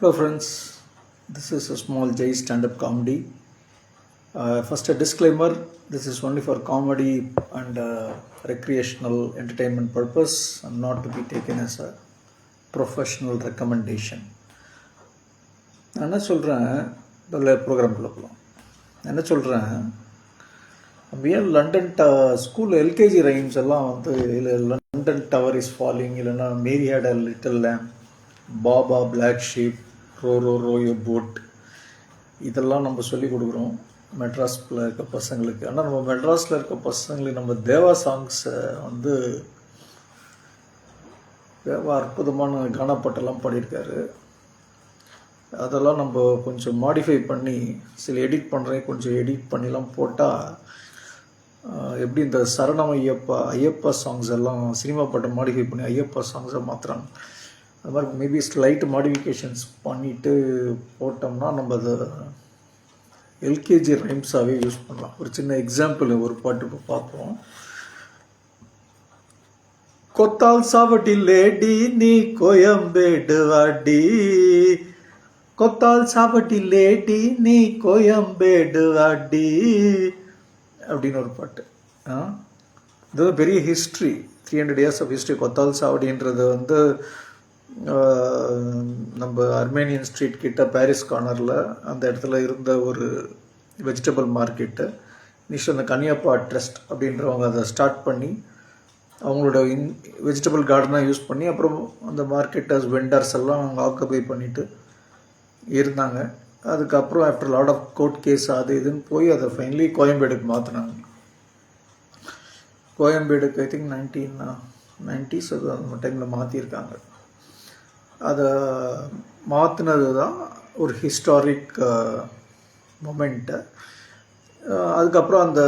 Hello friends, this is a small J stand-up comedy. First a disclaimer, this is only for comedy and recreational entertainment purpose and not to be taken as a professional recommendation. நான் என்ன சொல்கிறேன், ப்ரோக்ராம்குள்ளே போகலாம். என்ன சொல்கிறேன், நம்ம ஏன் London school LKG rhymes எல்லாம் இல்லை லண்டன் டவர் இஸ் ஃபாலிங், இல்லைன்னா Mary had a little lamb, baa baa black sheep, row your boat, இதெல்லாம் நம்ம சொல்லி கொடுக்குறோம் மெட்ராஸில் இருக்க பசங்களுக்கு. ஆனால் நம்ம மெட்ராஸில் இருக்க பசங்களுக்கு நம்ம தேவா சாங்ஸை தேவா அற்புதமான கானப்பாட்டெல்லாம் பாடியிருக்காரு. அதெல்லாம் நம்ம கொஞ்சம் மாடிஃபை பண்ணி சில எடிட் பண்ணுறேன், கொஞ்சம் எடிட் பண்ணிலாம் போட்டால் எப்படி இந்த சரணம் ஐயப்பா சாங்ஸ் எல்லாம் சினிமா பாட்டை மாடிஃபை பண்ணி ஐயப்பா சாங்ஸை மாற்றுறாங்க. அது மாதிரி மேபி ஸ்லைட் மாடிஃபிகேஷன்ஸ் பண்ணிவிட்டு போட்டோம்னா நம்ம அதை எல்கேஜி ரைம்ஸாகவே யூஸ் பண்ணலாம். ஒரு சின்ன எக்ஸாம்பிள் ஒரு பாட்டு இப்போ பார்ப்போம். கொத்தால் சாவடி லேடி நீ கோயம்பேடு வாடி, கொத்தால் சாவடி லேடி நீ கோயம்பேடு வாடி அப்படின்னு ஒரு பாட்டு. இது பெரிய ஹிஸ்ட்ரி, 300 years ஆஃப் ஹிஸ்ட்ரி. கொத்தால் சாவடின்றது நம்ம அர்மேனியன் ஸ்ட்ரீட் கிட்ட பாரிஸ் கார்னரில் அந்த இடத்துல இருந்த ஒரு வெஜிடபிள் மார்க்கெட்டு. இனிஷியல் அந்த கன்னியப்பா ட்ரஸ்ட் அப்படின்றவங்க அதை ஸ்டார்ட் பண்ணி அவங்களோட வெஜிடபிள் கார்டனாக யூஸ் பண்ணி அப்புறம் அந்த மார்க்கெட்டர்ஸ் வெண்டர்ஸ் எல்லாம் அவங்க ஆக்குபை பண்ணிட்டு இருந்தாங்க. அதுக்கப்புறம் after lot of court case அது இதுன்னு போய் அதை ஃபைனலி கோயம்பேடுக்கு மாற்றினாங்க. கோயம்பேடுக்கு ஐ திங்க் 1990s அது அந்த டைமில் மாற்றிருக்காங்க. அதை மாற்றினது தான் ஒரு ஹிஸ்டாரிக் மொமெண்ட்டு. அதுக்கப்புறம் அந்த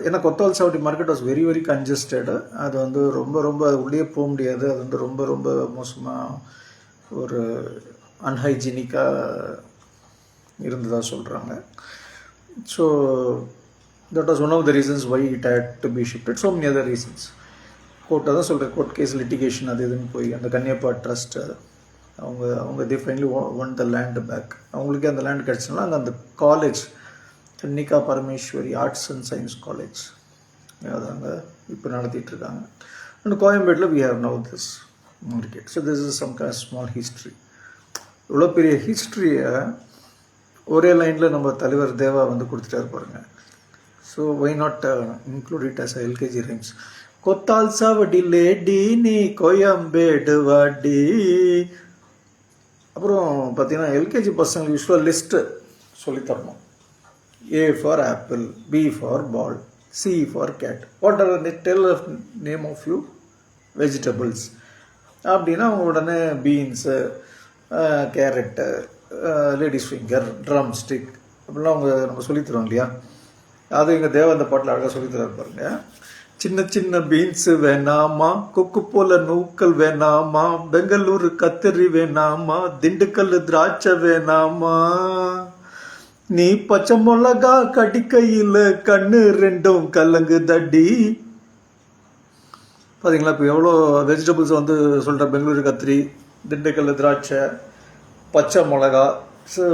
ஏன்னா கொத்தால் சாவடி மார்க்கெட் வாஸ் வெரி வெரி கன்ஜஸ்டடு. அது ரொம்ப உள்ளே போக முடியாது. அது ரொம்ப மோசமாக ஒரு அன்ஹைஜீனிக்காக இருந்ததாக சொல்கிறாங்க. So that was one of the reasons why it had to be shifted. So many other reasons. கோர்ட்டை தான் சொல்கிறேன், கோர்ட் கேஸ் லிட்டிகேஷன் அது இதுன்னு போய் அந்த கன்னியப்பா ட்ரஸ்ட் அவங்க the finally won the land back. அவங்களுக்கே அந்த லேண்ட் கிடச்சினால அங்கே அந்த college Kannika Parameswari arts and science college அது அங்கே இப்போ நடத்திட்டுருக்காங்க. அண்ட் கோயம்பேட்டில் we have now this market. So this is some kind small history. இவ்வளோ பெரிய ஹிஸ்ட்ரியை ஒரே லைனில் நம்ம தலைவர் தேவா கொடுத்துட்டாரு பாருங்க. So why not include it as LKG rhymes. Kothwal Chavadi lady நீ கோயம்பேடு வாடி. அப்புறம் பார்த்தீங்கன்னா எல்கேஜி பசங்களுக்கு யூஸ்வலாக list சொல்லித்தரணும். A for apple, B for ball, C for cat. What are the tell of name of few vegetables? அப்படின்னா அவங்க உடனே beans, carrot, ladies finger, drum stick அப்படிலாம் நம்ம சொல்லித்தரோம் இல்லையா. அது எங்கள் தேவ அந்த பாட்டில் அழகாக சொல்லித்தராரு பாருங்க. சின்ன சின்ன பீன்ஸு வேணாமா, கொக்கு போல நூக்கல் வேணாமா, பெங்களூரு கத்திரி வேணாமா, திண்டுக்கல் திராட்சை வேணாமா, நீ பச்சை மிளகா கடிக்கையில் கண்ணு ரெண்டும் கலங்கு தடி. பார்த்தீங்களா இப்போ எவ்வளோ வெஜிடபிள்ஸ் சொல்கிற. பெங்களூரு கத்திரி, திண்டுக்கல் திராட்சை, பச்சை மிளகா. ஸோ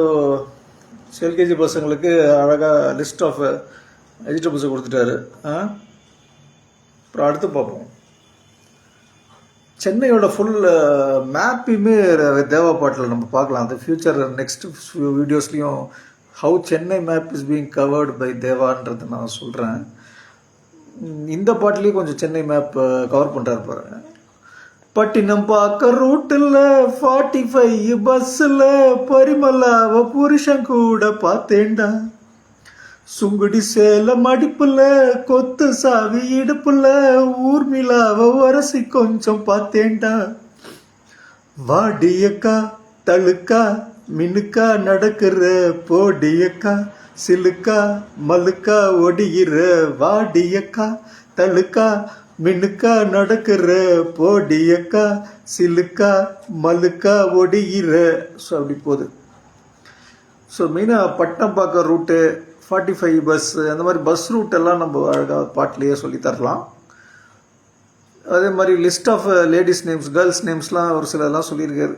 எல்கேஜி பசங்களுக்கு அழகாக லிஸ்ட் ஆஃப் வெஜிடபிள்ஸை கொடுத்துட்டாரு. அப்புறம் அடுத்து பார்ப்போம். சென்னையோட ஃபுல் மேப்பையுமே தேவா பாட்டில் நம்ம பார்க்கலாம். அந்த ஃபியூச்சர் நெக்ஸ்ட் ஃபியூ வீடியோஸ்லையும் how Chennai map is being covered by தேவான்றது நான் சொல்கிறேன். இந்த பாட்டிலேயே கொஞ்சம் சென்னை மேப் கவர் பண்ணுறாரு பாருங்க. பட்டினம் பார்க்க ரூட்டில் 45 பஸ்ஸில் பரிமலாவ புருஷன் கூட பார்த்தேன்டா, சுங்குடி சேலம் அடிப்புல கொத்து சாவி இடுப்புல ஊர்மிளாவ வரசி கொஞ்சம் பார்த்தேன்டா, வாடியக்கா தழுக்கா மினுக்கா நடக்கிற போடியக்கா சிலுக்கா மலுக்கா ஒடிகிற, வாடியக்கா தழுக்கா மினுக்கா நடக்கிற போடியக்கா சிலுக்கா மலுக்கா ஒடிகிற. ஸோ அப்படி போகுது. ஸோ மெயினாக பட்டம் பார்க்க ரூட்டு, 45 பஸ், அந்த மாதிரி பஸ் ரூட்டெல்லாம் நம்ம அழகாக பாட்டிலேயே சொல்லித்தரலாம். அதே மாதிரி list of ladies names, girls நேம்ஸ்லாம் ஒரு சிலர்லாம் சொல்லியிருக்காரு.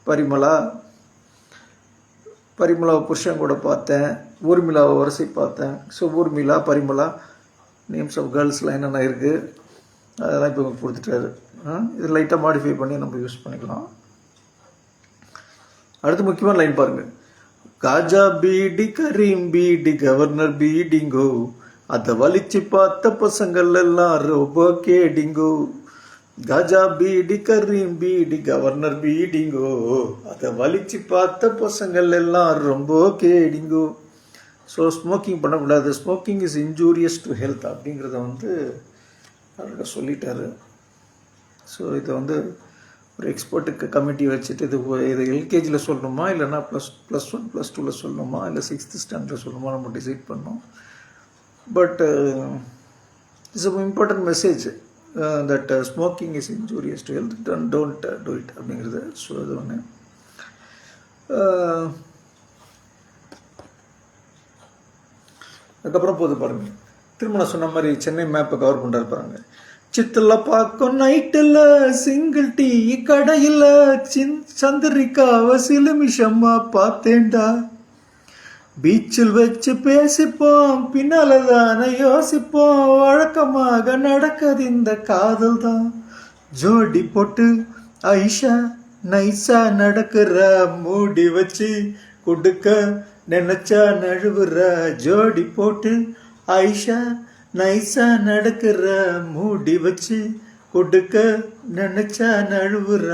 பரிமலா, பரிமளாவை புருஷன் கூட பார்த்தேன், ஊர்மிளாவை வரிசை பார்த்தேன். So Urmila, Parimala, names of கேர்ள்ஸ்லாம் என்னென்ன இருக்குது அதெல்லாம் இப்போ கொடுத்துட்டாரு. இது லைட்டாக மாடிஃபை பண்ணி நம்ம யூஸ் பண்ணிக்கலாம். அடுத்து முக்கியமான லைன் பாருங்கள். காஜா பீடி, கரீம் பீடி, கவர்னர் பீடிங்கோ, அதை வலிச்சு பார்த்த பசங்கள் எல்லாம் ரொம்ப கேடிங்கோ. காஜா பீடி, கரீம் பீடி, கவர்னர் பீடிங்கோ, அதை வலிச்சு பார்த்த பசங்கள் எல்லாம் ரொம்ப கேடிங்கோ. ஸோ ஸ்மோக்கிங் பண்ணக்கூடாது, smoking is injurious to health அப்படிங்கிறத அவர்கிட்ட சொல்லிட்டாரு. ஸோ இதை ஒரு எக்ஸ்பர்ட்டுக்கு கமிட்டி வச்சுட்டு இது எல்கேஜியில் சொல்லணுமா, இல்லைன்னா +1 +2 சொல்லணுமா, இல்லை 6th ஸ்டாண்டர்டில் சொல்லணுமா நம்ம டிசைட் பண்ணோம். But it's a important message that smoking is injurious to health, don't do it அப்படிங்கிறது. ஸோ அது ஒன்று. அதுக்கப்புறம் போது பாருங்கள், திரும்ப நான் சொன்ன மாதிரி சென்னை மேப்பை கவர் பண்ணுறாரு பாருங்க. சித்துல பார்க்கும் நைட்டில் சிங்கிள் டீ கடையில் சந்திரிக்காவை சிலுமிஷம்மா பார்த்தேன்டா. பீச்சில் வச்சு பேசிப்போம், பின்னால தானே யோசிப்போம், வழக்கமாக நடக்குது இந்த காதல் தான். ஜோடி போட்டு ஐஷா நைஸா நடக்கிற, மூடி வச்சு கொடுக்க நினைச்சா நழுவுற. ஜோடி போட்டு ஐஷா நைஸா நடக்கிற, மூடி வச்சு கொடுக்க நினைச்சா நழுவுற.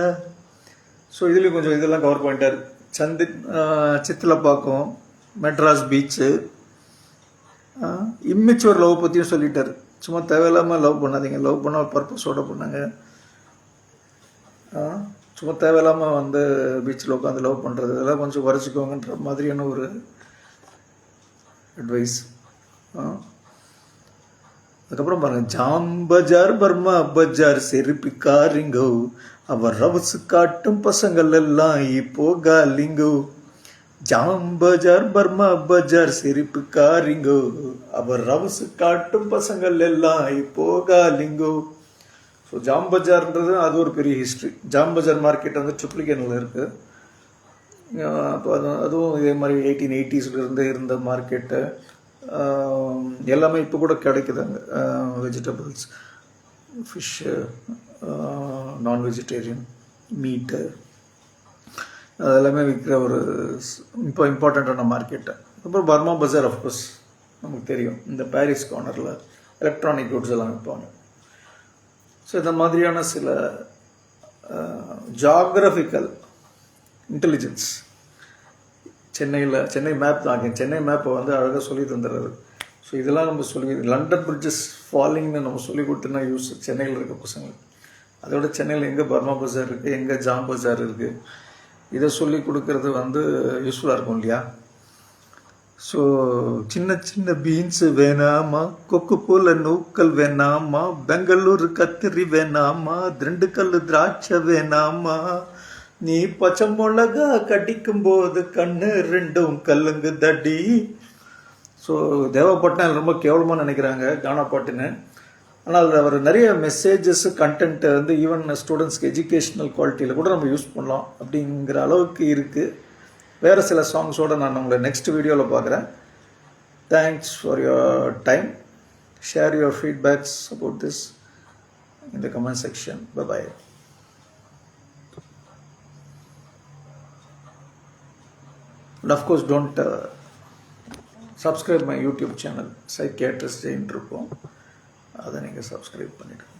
ஸோ இதுலேயும் கொஞ்சம் இதெல்லாம் கவர் பண்ணிட்டார். சித்திலப்பாக்கம், மெட்ராஸ் பீச்சு, இம்மெச்சூர் லவ் பற்றியும் சொல்லிட்டார். சும்மா தேவையில்லாமல் லவ் பண்ணாதீங்க, லவ் பண்ண ஒரு பர்பஸோடு பண்ணாங்க. சும்மா தேவையில்லாமல் பீச்சில் உட்காந்து லவ் பண்ணுறது இதெல்லாம் கொஞ்சம் குறைச்சிக்கோங்கன்ற மாதிரியான ஒரு அட்வைஸ். அதுக்கப்புறம் பாருங்க, ஜாம் பஜார் பர்மா பஜார் செருப்பி காரிங்கோ, அவர் ரவுசு காட்டும் பசங்கள் எல்லாம் இப்போ காலிங்கோ. ஜாம் பஜார் பர்மா பஜார் செருப்பு காரிங்கோ, அவர் ரவுசு காட்டும் பசங்கள் எல்லாம் இப்போ காலிங்கோ. ஸோ ஜாம் பஜார்ன்றது அது ஒரு பெரிய ஹிஸ்ட்ரி. ஜாம் பஜார் மார்க்கெட் ட்ரிப்ளிகேனில் இருக்குது. அப்போ அதுவும் இதே மாதிரி 1880s இருந்த மார்க்கெட்டு. எல்லாமே இப்போ கூட கிடைக்குதுங்க. வெஜிடபிள்ஸ், ஃபிஷ்ஷு, நான் வெஜிடேரியன், மீட்டு, அதெல்லாமே விற்கிற ஒரு இம்பார்ட்டண்ட்டான மார்க்கெட்டு. அப்புறம் பர்மா பஜார் ஆஃப்கோர்ஸ் நமக்கு தெரியும், இந்த பாரிஸ் கார்னரில் எலக்ட்ரானிக் குட்ஸ் எல்லாம் விற்பாங்க. ஸோ இந்த மாதிரியான சில ஜாகிரபிக்கல் இன்டெலிஜென்ஸ் சென்னை மேப் தான். சென்னை மேப்பை அழகாக சொல்லி தந்துடுறாரு. ஸோ இதெல்லாம் நம்ம சொல்லி, லண்டன் பிரிட்ஜஸ் ஃபாலிங்னு நம்ம சொல்லி கொடுத்தோன்னா யூஸ் சென்னையில் இருக்க பசங்களுக்கு. அதோட சென்னையில் எங்கே பர்மா பஜார் இருக்குது, எங்கே ஜாம் பஜார் இருக்குது, இதை சொல்லி கொடுக்கறது யூஸ்ஃபுல்லாக இருக்கும் இல்லையா. ஸோ சின்ன சின்ன பீன்ஸு வேணாமா, கொக்கு போல நூக்கல் வேணாமா, பெங்களூர் கத்திரி வேணாமா, 2 கல்லு திராட்சை வேணாமா, நீ பச்சை மிளகா கடிக்கும் போது கண்ணு 2ம் கல்லுங்கு தடி. ஸோ தேவப்பட்டினம் ரொம்ப கேவலமாக நினைக்கிறாங்க கானா பாட்டுன்னு. ஆனால் அவர் நிறைய மெசேஜஸ் கண்டென்ட் ஈவன் ஸ்டூடெண்ட்ஸ்க்கு எஜுகேஷ்னல் குவாலிட்டியில் கூட நம்ம யூஸ் பண்ணலாம் அப்படிங்கிற அளவுக்கு இருக்குது. வேறு சில சாங்ஸோடு நான் உங்களை நெக்ஸ்ட் வீடியோவில் பார்க்குறேன். Thanks for your time. Share your feedbacks about this in the comment section. Bye. And of course, don't subscribe my YouTube channel, Psychiatrist Jain இருக்கும். அதை நீங்கள் சப்ஸ்கிரைப் பண்ணிவிடுங்க.